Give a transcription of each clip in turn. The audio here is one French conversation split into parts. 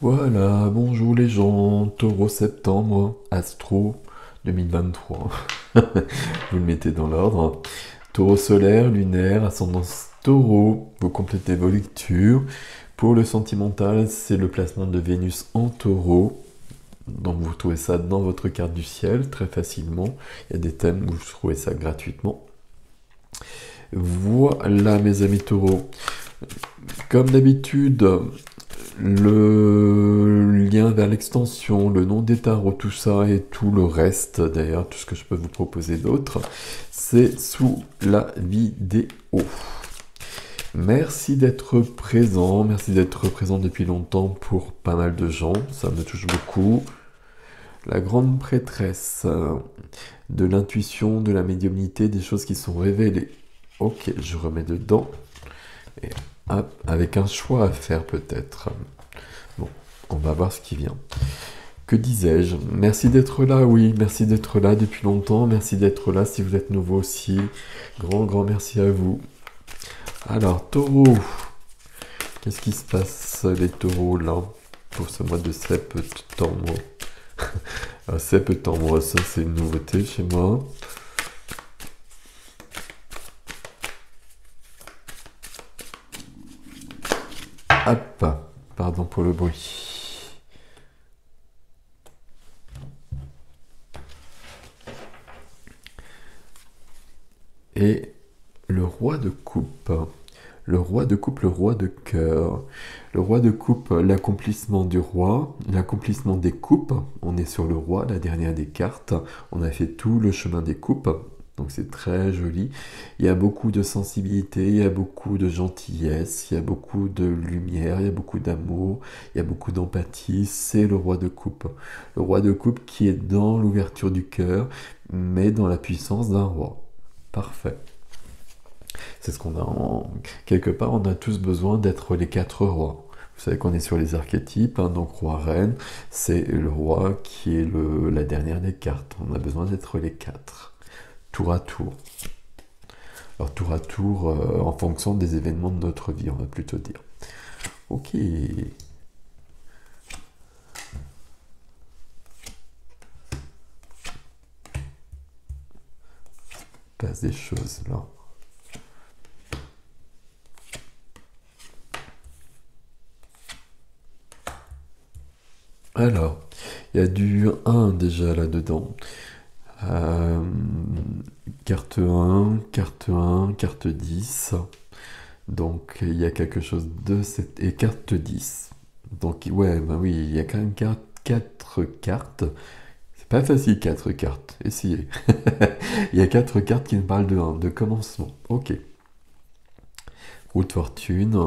Voilà, bonjour les gens, Taureau septembre, Astro 2023. Vous le mettez dans l'ordre. Taureau solaire, lunaire, ascendance Taureau. Vous complétez vos lectures. Pour le sentimental, c'est le placement de Vénus en Taureau. Donc vous trouvez ça dans votre carte du ciel très facilement. Il y a des thèmes où vous trouvez ça gratuitement. Voilà mes amis taureaux. Comme d'habitude, le lien vers l'extension, le nom des tarots, tout ça et tout le reste, d'ailleurs, tout ce que je peux vous proposer d'autre, c'est sous la vidéo. Merci d'être présent depuis longtemps pour pas mal de gens, ça me touche beaucoup. La grande prêtresse de l'intuition, de la médiumnité, des choses qui sont révélées. Ok, je remets dedans. Et hop, avec un choix à faire peut-être. Bon, on va voir ce qui vient. Que disais-je? Merci d'être là, oui, merci d'être là depuis longtemps, merci d'être là si vous êtes nouveau aussi. Grand merci à vous. Alors, taureau, qu'est-ce qui se passe les taureaux là pour ce mois de septembre? Septembre, ça c'est une nouveauté chez moi. Hop, pardon pour le bruit. Et le roi de coupe. Le roi de coupe, le roi de cœur. Le roi de coupe, l'accomplissement du roi, l'accomplissement des coupes. On est sur le roi, la dernière des cartes. On a fait tout le chemin des coupes. Donc c'est très joli. Il y a beaucoup de sensibilité, il y a beaucoup de gentillesse, il y a beaucoup de lumière, il y a beaucoup d'amour, il y a beaucoup d'empathie. C'est le roi de coupe. Le roi de coupe qui est dans l'ouverture du cœur, mais dans la puissance d'un roi. Parfait. C'est ce qu'on a quelque part, on a tous besoin d'être les quatre rois. Vous savez qu'on est sur les archétypes, hein, donc roi-reine, c'est le roi qui est la dernière des cartes. On a besoin d'être les quatre, tour à tour. Alors tour à tour, en fonction des événements de notre vie, on va plutôt dire. Ok. Passe des choses là. Alors, il y a du 1 déjà là-dedans. Carte 1, carte 1, carte 10. Donc il y a quelque chose de cette... Et carte 10. Donc ouais, bah oui, il y a quand même 4 cartes. C'est pas facile 4 cartes. Essayez. Il y a 4 cartes qui me parlent de 1, de commencement. Ok. Roue de fortune,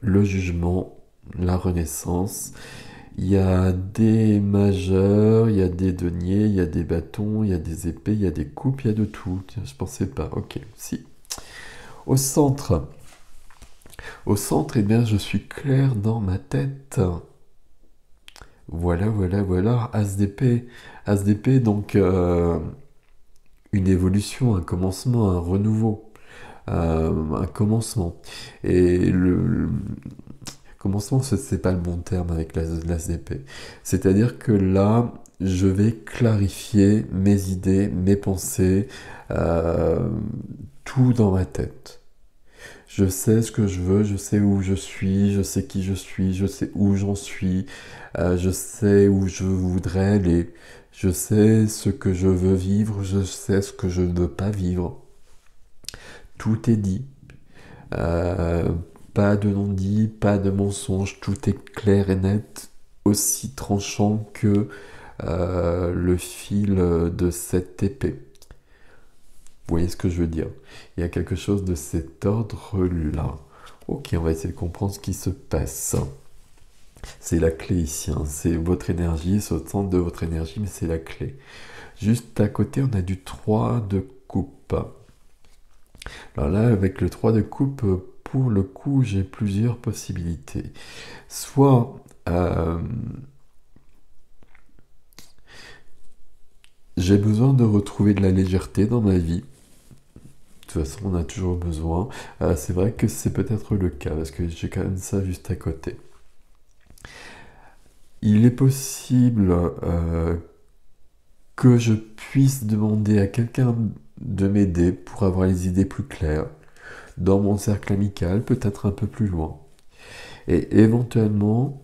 le jugement, la renaissance. Il y a des majeurs, il y a des deniers, il y a des bâtons, il y a des épées, il y a des coupes, il y a de tout. Tiens, je pensais pas. Ok, si. Au centre. Au centre, eh bien, je suis clair dans ma tête. Voilà. As d'épée. As d'épée, donc une évolution, un commencement, un renouveau. Un commencement. Et le commencement, c'est pas le bon terme avec l'as d'épée. C'est-à-dire que là, je vais clarifier mes idées, mes pensées, tout dans ma tête. Je sais ce que je veux, je sais où je suis, je sais qui je suis, je sais où j'en suis, je sais où je voudrais aller, je sais ce que je veux vivre, je sais ce que je ne veux pas vivre. Tout est dit. Euh, Pas de non-dit, pas de mensonge, tout est clair et net, aussi tranchant que le fil de cette épée. Vous voyez ce que je veux dire? Il y a quelque chose de cet ordre-là. Ok, on va essayer de comprendre ce qui se passe. C'est la clé ici, hein. C'est votre énergie, c'est au centre de votre énergie, mais c'est la clé. Juste à côté, on a du 3 de coupe. Alors là, avec le 3 de coupe, pour le coup, j'ai plusieurs possibilités. Soit j'ai besoin de retrouver de la légèreté dans ma vie. De toute façon, on a toujours besoin. C'est vrai que c'est peut-être le cas, parce que j'ai quand même ça juste à côté. Il est possible que je puisse demander à quelqu'un de m'aider pour avoir les idées plus claires, dans mon cercle amical, peut-être un peu plus loin. Et éventuellement,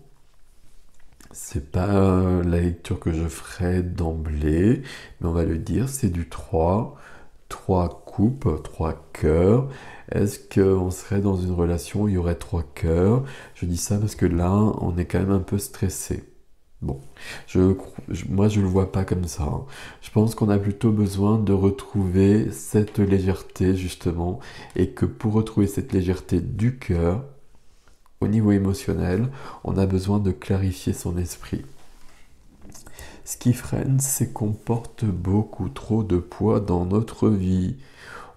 c'est pas la lecture que je ferai d'emblée, mais on va le dire, c'est du 3 coupes, 3 cœurs. Est-ce qu'on serait dans une relation où il y aurait 3 cœurs? Je dis ça parce que là, on est quand même un peu stressé. Bon, moi je le vois pas comme ça, hein. Je pense qu'on a plutôt besoin de retrouver cette légèreté justement, et que pour retrouver cette légèreté du cœur, au niveau émotionnel, on a besoin de clarifier son esprit. Ce qui freine, c'est qu'on porte beaucoup trop de poids dans notre vie.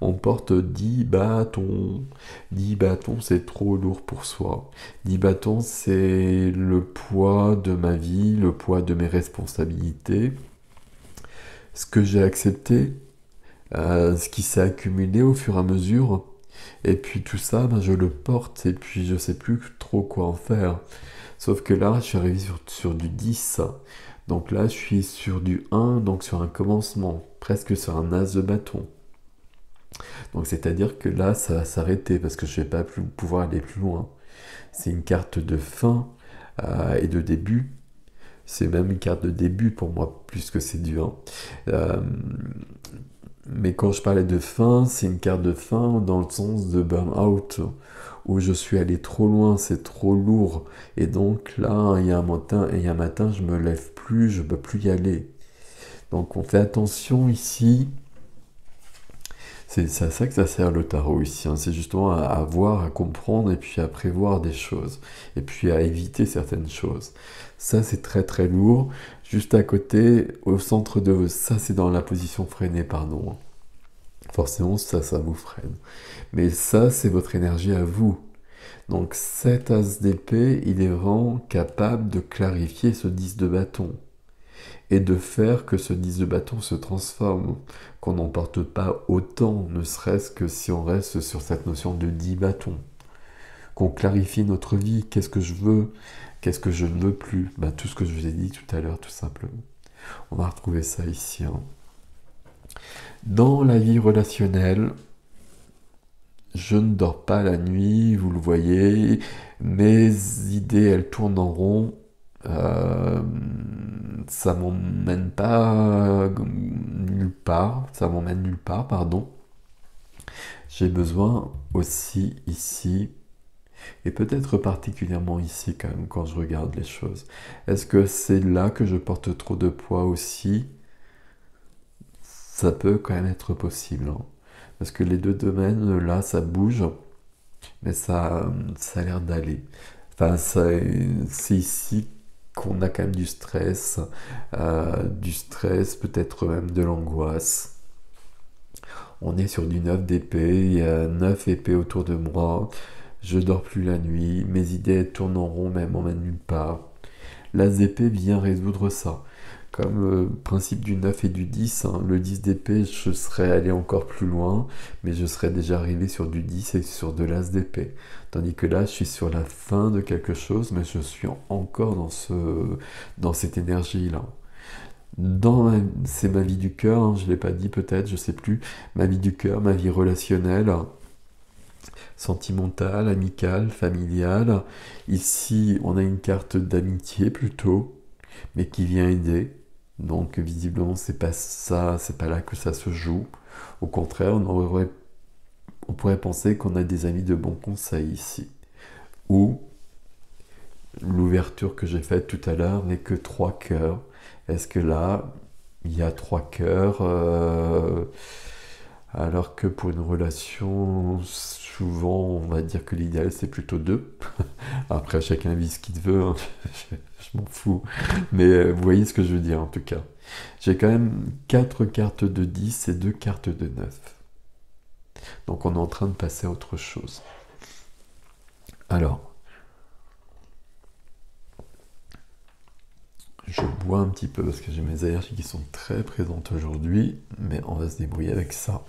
On porte 10 bâtons. 10 bâtons, c'est trop lourd pour soi. 10 bâtons, c'est le poids de ma vie, le poids de mes responsabilités. Ce que j'ai accepté, ce qui s'est accumulé au fur et à mesure. Et puis tout ça, ben, je le porte et puis je sais plus trop quoi en faire. Sauf que là, je suis arrivé sur du 10. Donc là, je suis sur du 1, donc sur un commencement, presque sur un as de bâton. Donc c'est-à-dire que là, ça va s'arrêter parce que je ne vais pas pouvoir aller plus loin. C'est une carte de fin et de début. C'est même une carte de début pour moi, plus que c'est du 1. Mais quand je parlais de fin, c'est une carte de fin dans le sens de burn-out, où je suis allé trop loin, c'est trop lourd. Et donc là, il y a un matin, je me lève plus, je ne peux plus y aller. Donc on fait attention ici. C'est à ça que ça sert le tarot ici, hein. C'est justement à voir, à comprendre et puis à prévoir des choses. Et puis à éviter certaines choses. Ça c'est très très lourd. Juste à côté, au centre de... Ça c'est dans la position freinée, pardon, hein. Forcément ça vous freine. Mais ça c'est votre énergie à vous. Donc cet as d'épée, il est vraiment capable de clarifier ce 10 de bâton et de faire que ce 10 de bâton se transforme, qu'on n'en porte pas autant, ne serait-ce que si on reste sur cette notion de 10 bâtons. Qu'on clarifie notre vie, qu'est-ce que je veux, qu'est-ce que je ne veux plus, ben, tout ce que je vous ai dit tout à l'heure, tout simplement. On va retrouver ça ici, hein. Dans la vie relationnelle, je ne dors pas la nuit, vous le voyez, mes idées, elles tournent en rond. Ça m'emmène pas nulle part, ça m'emmène nulle part, pardon. J'ai besoin aussi ici, et peut-être particulièrement ici quand même quand je regarde les choses. Est-ce que c'est là que je porte trop de poids aussi? Ça peut quand même être possible, hein. Parce que les deux domaines, là, ça bouge, mais ça a l'air d'aller. Enfin, c'est ici qu'on a quand même du stress, peut-être même de l'angoisse. On est sur du 9 d'épée, il y a 9 épées autour de moi, je dors plus la nuit, mes idées tournent en rond, même m'emmènent nulle part. L'as d'épée vient résoudre ça. Comme le principe du 9 et du 10, hein, le 10 d'épée, je serais allé encore plus loin, mais je serais déjà arrivé sur du 10 et sur de l'as d'épée. Tandis que là, je suis sur la fin de quelque chose, mais je suis encore dans cette énergie-là. C'est ma vie du cœur, hein, je ne l'ai pas dit peut-être, je sais plus. Ma vie du cœur, ma vie relationnelle, sentimentale, amicale, familiale. Ici, on a une carte d'amitié plutôt, mais qui vient aider. Donc visiblement, c'est pas ça, c'est pas là que ça se joue. Au contraire, on pourrait penser qu'on a des amis de bons conseils ici. Ou l'ouverture que j'ai faite tout à l'heure n'est que 3 cœurs. Est-ce que là, il y a 3 cœurs alors que pour une relation, souvent, on va dire que l'idéal, c'est plutôt 2. Après, chacun vit ce qu'il veut, hein. Je m'en fous. Mais vous voyez ce que je veux dire, en tout cas. J'ai quand même 4 cartes de 10 et 2 cartes de 9. Donc on est en train de passer à autre chose. Alors, je bois un petit peu parce que j'ai mes allergies qui sont très présentes aujourd'hui, mais on va se débrouiller avec ça.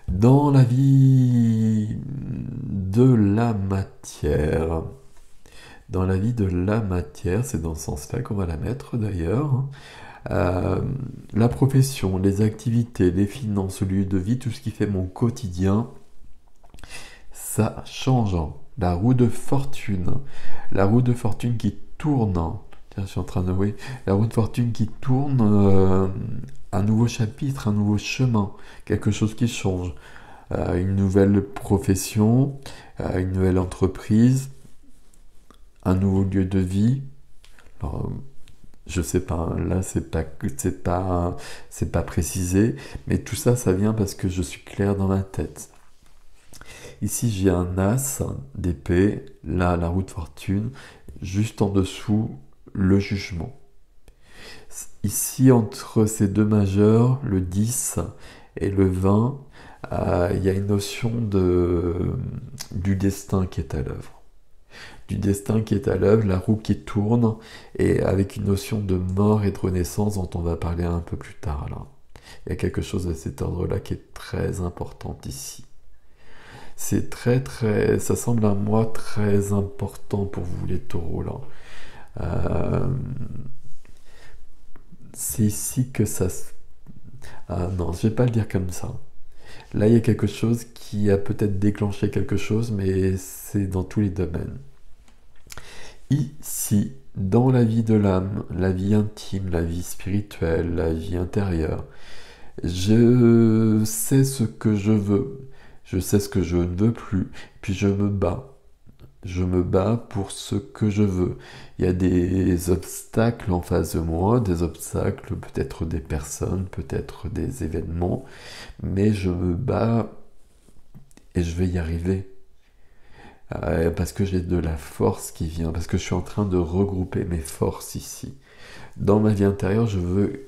Dans la vie de la matière, Dans la vie de la matière, c'est dans ce sens-là qu'on va la mettre d'ailleurs, hein. La profession, les activités, les finances, le lieu de vie, tout ce qui fait mon quotidien, ça change, hein. La roue de fortune. La roue de fortune qui tourne. Tiens, je suis en train de... Oui, la roue de fortune qui tourne. Un nouveau chapitre, un nouveau chemin. Quelque chose qui change. Une nouvelle profession. Une nouvelle entreprise. Un nouveau lieu de vie. Alors, je sais pas, là c'est pas précisé, mais tout ça, ça vient parce que je suis clair dans ma tête. Ici, j'ai un as d'épée, là, la roue de fortune, juste en dessous, le jugement. Ici, entre ces deux majeurs, le 10 et le 20, il y a une notion du destin qui est à l'œuvre. Du destin qui est à l'œuvre, la roue qui tourne, et avec une notion de mort et de renaissance dont on va parler un peu plus tard. Là. Il y a quelque chose de cet ordre-là qui est très important ici. C'est ça semble à moi très important pour vous les taureaux là. C'est ici que ça Ah non, je vais pas le dire comme ça. Là, il y a quelque chose qui a peut-être déclenché quelque chose, mais c'est dans tous les domaines. Ici, dans la vie de l'âme, la vie intime, la vie spirituelle, la vie intérieure, je sais ce que je veux, je sais ce que je ne veux plus, puis je me bats. Je me bats pour ce que je veux. Il y a des obstacles en face de moi, des obstacles, peut-être des personnes, peut-être des événements, mais je me bats et je vais y arriver. Parce que j'ai de la force qui vient, parce que je suis en train de regrouper mes forces ici. Dans ma vie intérieure, je veux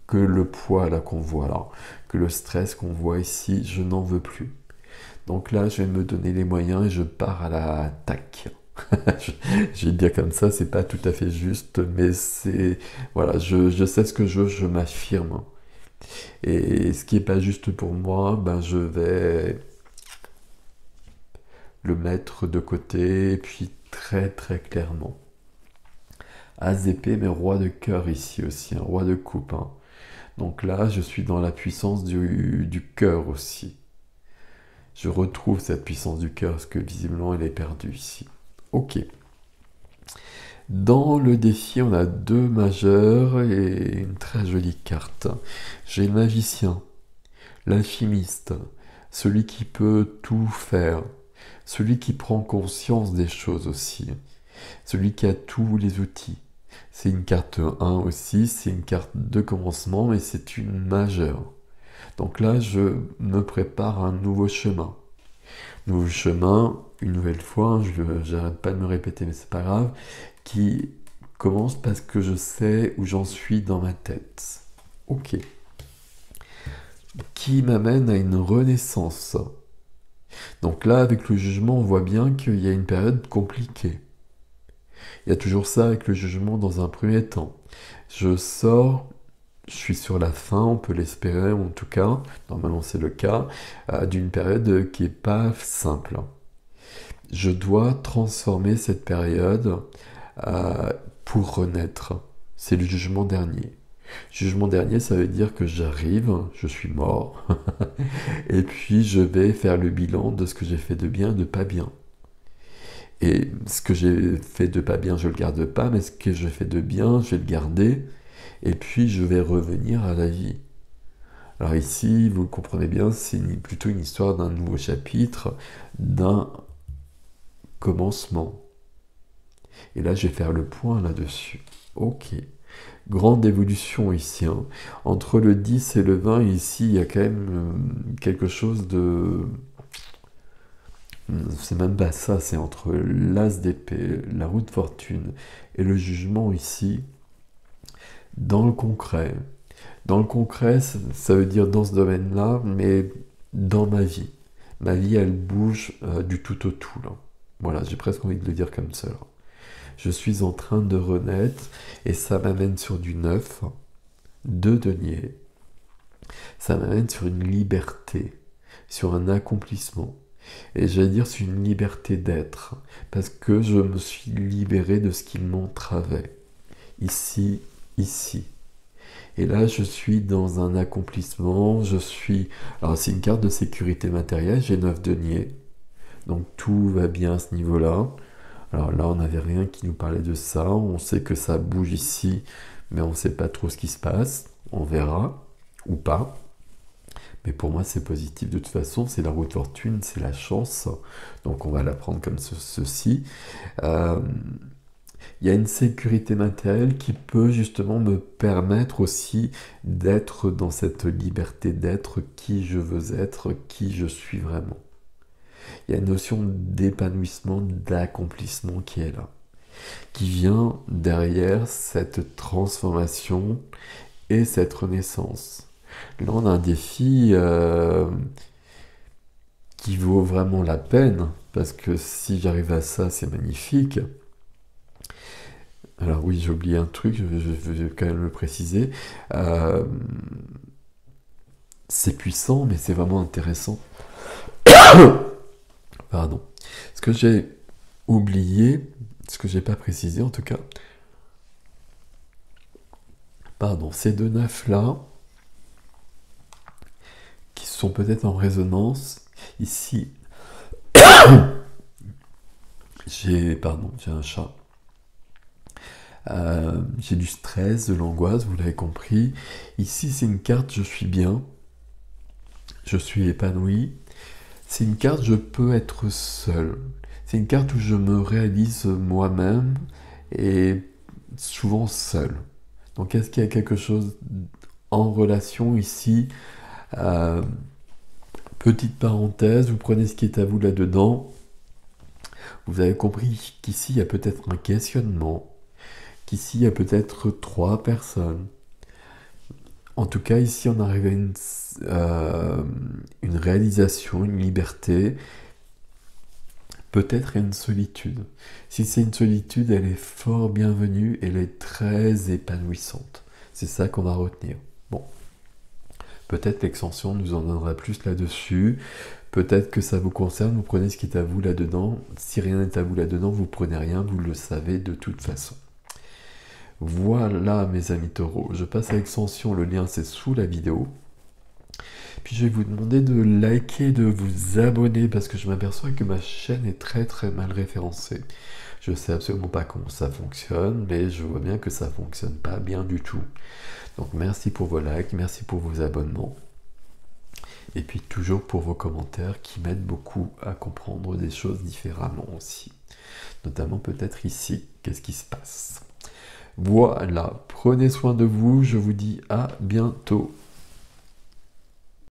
que le poids là qu'on voit là, que le stress qu'on voit ici, je n'en veux plus. Donc là, je vais me donner les moyens et je pars à l'attaque. Je vais le dire comme ça, c'est pas tout à fait juste, mais c'est... Voilà, je sais ce que je m'affirme. Et ce qui est pas juste pour moi, ben je vais le mettre de côté, et puis très très clairement. As d'épée, mais roi de cœur ici aussi, un roi de coupe, hein. Donc là, je suis dans la puissance du cœur aussi. Je retrouve cette puissance du cœur, parce que visiblement, elle est perdue ici. Ok. Dans le défi, on a deux majeurs et une très jolie carte. J'ai le magicien, l'alchimiste, celui qui peut tout faire, celui qui prend conscience des choses aussi, celui qui a tous les outils. C'est une carte 1 aussi, c'est une carte de commencement, mais c'est une majeure. Donc là, je me prépare à un nouveau chemin. Nouveau chemin, une nouvelle fois, j'arrête pas de me répéter, mais c'est pas grave, qui commence parce que je sais où j'en suis dans ma tête. Ok. Qui m'amène à une renaissance. Donc là, avec le jugement, on voit bien qu'il y a une période compliquée. Il y a toujours ça avec le jugement dans un premier temps. Je sors, je suis sur la fin, on peut l'espérer en tout cas, normalement c'est le cas, d'une période qui n'est pas simple. Je dois transformer cette période pour renaître. C'est le jugement dernier. Jugement dernier, ça veut dire que j'arrive, je suis mort, et puis je vais faire le bilan de ce que j'ai fait de bien et de pas bien. Et ce que j'ai fait de pas bien, je le garde pas, mais ce que j'ai fait de bien, je vais le garder, et puis je vais revenir à la vie. Alors ici, vous le comprenez bien, c'est plutôt une histoire d'un nouveau chapitre, d'un commencement. Et là, je vais faire le point là-dessus. Ok. Grande évolution ici, hein. Entre le 10 et le 20, ici, il y a quand même quelque chose de... C'est même pas ça, c'est entre l'as d'épée, la roue de fortune et le jugement ici, dans le concret. Dans le concret, ça veut dire dans ce domaine-là, mais dans ma vie. Ma vie, elle bouge du tout au tout, là. Voilà, j'ai presque envie de le dire comme ça, là. Je suis en train de renaître et ça m'amène sur du neuf, deux deniers. Ça m'amène sur une liberté, sur un accomplissement. Et j'allais dire, c'est une liberté d'être, parce que je me suis libéré de ce qui m'entravait. Ici, ici. Et là, je suis dans un accomplissement, je suis... Alors, c'est une carte de sécurité matérielle, j'ai 9 deniers, donc tout va bien à ce niveau-là. Alors là, on n'avait rien qui nous parlait de ça, on sait que ça bouge ici, mais on ne sait pas trop ce qui se passe, on verra, ou pas. Mais pour moi, c'est positif. De toute façon, c'est la roue de fortune, c'est la chance. Donc, on va la prendre comme ceci. Euh, Il y a une sécurité matérielle qui peut justement me permettre aussi d'être dans cette liberté d'être qui je veux être, qui je suis vraiment. Il y a une notion d'épanouissement, d'accomplissement qui est là, qui vient derrière cette transformation et cette renaissance. Là, on a un défi qui vaut vraiment la peine, parce que si j'arrive à ça, c'est magnifique. Alors oui, j'ai oublié un truc, je vais quand même le préciser. Euh, c'est puissant, mais c'est vraiment intéressant. Pardon. Ce que j'ai oublié, ce que j'ai pas précisé en tout cas, pardon, ces deux neufs-là, qui sont peut-être en résonance, ici, j'ai un chat. J'ai du stress, de l'angoisse, vous l'avez compris. Ici, c'est une carte je suis bien, je suis épanoui. C'est une carte je peux être seul. C'est une carte où je me réalise moi-même et souvent seul. Donc est-ce qu'il y a quelque chose en relation ici? Euh, Petite parenthèse, vous prenez ce qui est à vous là-dedans. Vous avez compris qu'ici il y a peut-être un questionnement, qu'ici il y a peut-être 3 personnes. En tout cas, ici on arrive à une réalisation, une liberté, peut-être une solitude. Si c'est une solitude, elle est fort bienvenue, elle est très épanouissante. C'est ça qu'on va retenir. Bon, peut-être l'extension nous en donnera plus là-dessus. Peut-être que ça vous concerne, vous prenez ce qui est à vous là-dedans. Si rien n'est à vous là-dedans, vous prenez rien, vous le savez de toute façon. Voilà mes amis taureaux, je passe à l'extension, le lien c'est sous la vidéo. Puis je vais vous demander de liker, de vous abonner parce que je m'aperçois que ma chaîne est très très mal référencée. Je sais absolument pas comment ça fonctionne, mais je vois bien que ça fonctionne pas bien du tout. Donc merci pour vos likes, merci pour vos abonnements. Et puis toujours pour vos commentaires qui m'aident beaucoup à comprendre des choses différemment aussi. Notamment peut-être ici, qu'est-ce qui se passe. Voilà, prenez soin de vous, je vous dis à bientôt.